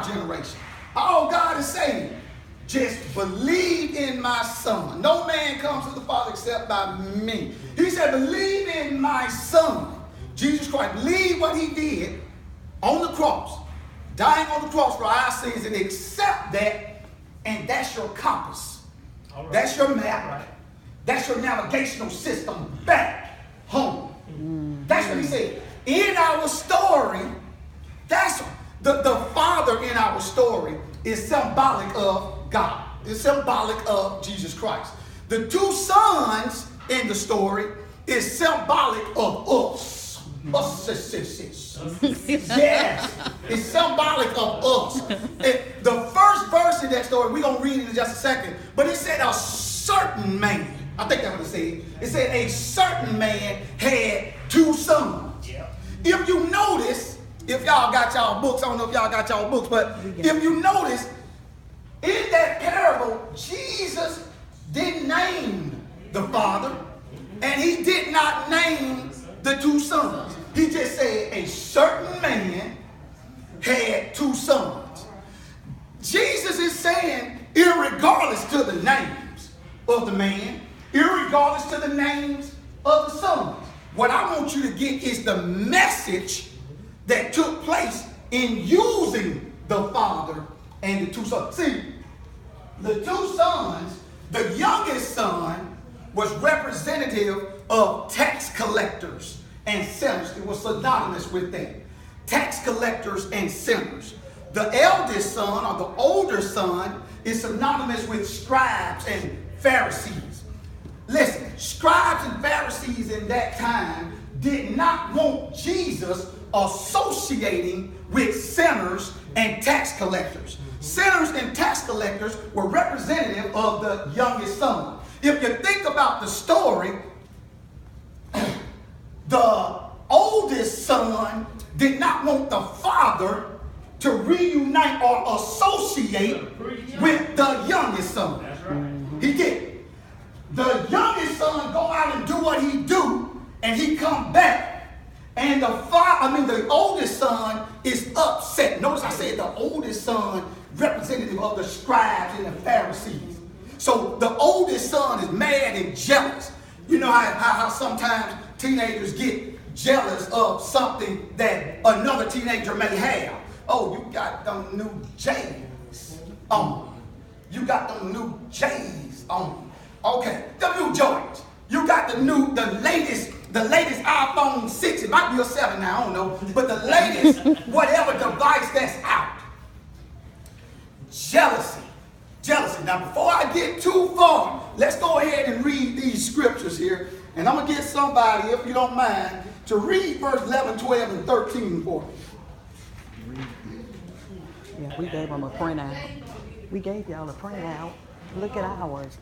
generation. All God is saying, just believe in my son. No man comes to the Father except by me. He said, believe in my son, Jesus Christ. Believe what he did on the cross, dying on the cross for our sins, and accept that, and that's your compass. Right. That's your map. Right. That's your navigational system back home. That's what he said. In our story, that's the Father in our story is symbolic of God. It's symbolic of Jesus Christ. The two sons in the story is symbolic of us. Yes, it's symbolic of us. The first verse in that story, we're going to read it in just a second, but it said a certain man. I think that's what it said. It said a certain man had two sons. Yeah. If you notice, if y'all got y'all books, I don't know if y'all got y'all books, but if you notice, in that parable, Jesus didn't name the father, and he did not name the two sons. He just said a certain man had two sons. Jesus is saying, irregardless to the names of the man, irregardless to the names of the sons, what I want you to get is the message that took place in using the father and the two sons. See, the two sons, the youngest son was representative of tax collectors and sinners. It was synonymous with them. Tax collectors and sinners. The eldest son, or the older son, is synonymous with scribes and Pharisees. Listen, scribes and Pharisees in that time did not want Jesus associating with sinners and tax collectors. Sinners and tax collectors were representative of the youngest son. If you think about the story, the oldest son did not want the father to reunite or associate with the youngest son. He did. The youngest son go out and do what he do, and he come back. And the oldest son is upset. Notice I said the oldest son, representative of the scribes and the Pharisees. So the oldest son is mad and jealous. You know how sometimes teenagers get jealous of something that another teenager may have. Oh, you got them new J's on. You got them new J's on. Okay, the new Jordans. You got the latest iPhone 6. It might be a 7 now, I don't know. But the latest whatever device that's out. Jealousy. Now, before I get too far, let's go ahead and read these scriptures here. And I'm going to get somebody, if you don't mind, to read verse 11, 12, and 13 for me. Yeah, we gave them a printout. We gave y'all a printout. Look at ours.